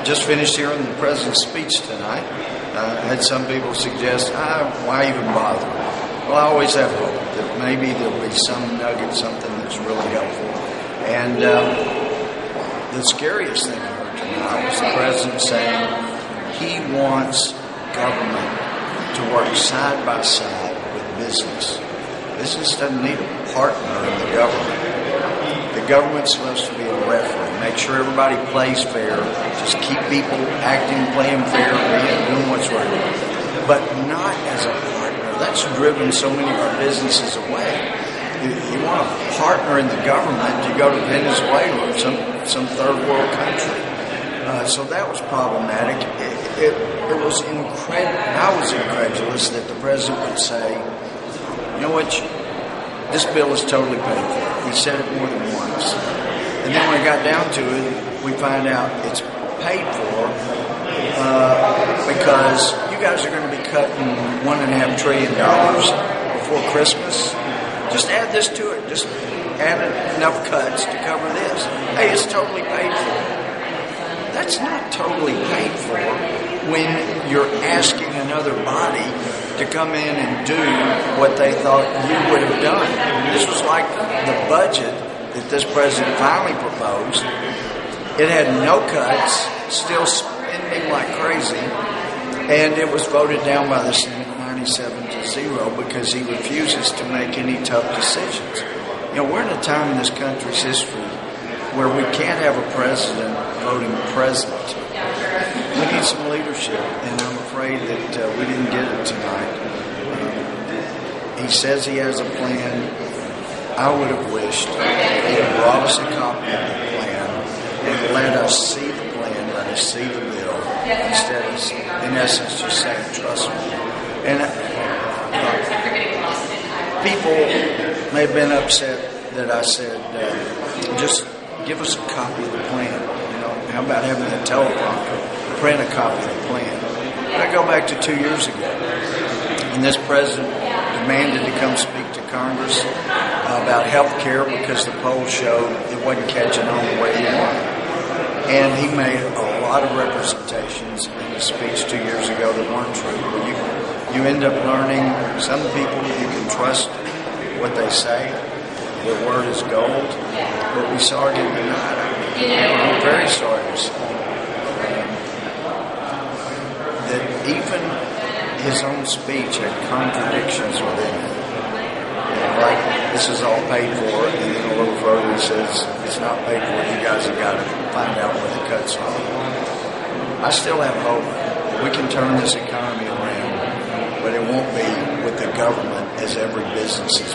Just finished hearing the president's speech tonight. Had some people suggest, why even bother? Well, I always have hope that maybe there'll be some nugget, something that's really helpful. And the scariest thing I heard tonight was the president saying he wants government to work side by side with business. Business doesn't need a partner in the government. The government's supposed to be a referee, make sure everybody plays fair, just keep people acting, playing fair, doing what's right. But not as a partner. That's driven so many of our businesses away. You want a partner in the government, you go to Venezuela or some third world country. So that was problematic. It was I was incredulous that the president would say, you know what, this bill is totally paid for. He said it more than once. And then when it got down to it, we find out it's paid for because you guys are going to be cutting $1.5 trillion before Christmas. Just add this to it. Just add enough cuts to cover this. Hey, it's totally paid for. That's not totally paid for when you're asking another body to come in and do what they thought you would have done. This was like the budget that this president finally proposed. It had no cuts, still spending like crazy, and it was voted down by the Senate 97-0 because he refuses to make any tough decisions. You know, we're in a time in this country's history where we can't have a president voting president. We need some leadership, and I'm afraid that we didn't get it tonight. He says he has a plan. I would have wished he had brought us a copy of the plan and let us see the plan, let us see the bill, instead of, in essence, just saying, trust me. And people may have been upset that I said, just give us a copy of the plan. You know, how about having a teleprompter print a copy of the plan? But I go back to 2 years ago, and this president demanded to come speak to Congress about health care because the polls showed it wasn't catching on the way he wanted. And he made a lot of representations in his speech 2 years ago that weren't true. You end up learning some people you can trust what they say. Their word is gold. But we saw it get denied. I'm very sorry to say that even his own speech had contradictions within it. Like, this is all paid for, and then a little further he says, it's not paid for, you guys have got to find out where the cuts are. I still have hope that we can turn this economy around, but it won't be with the government as every business is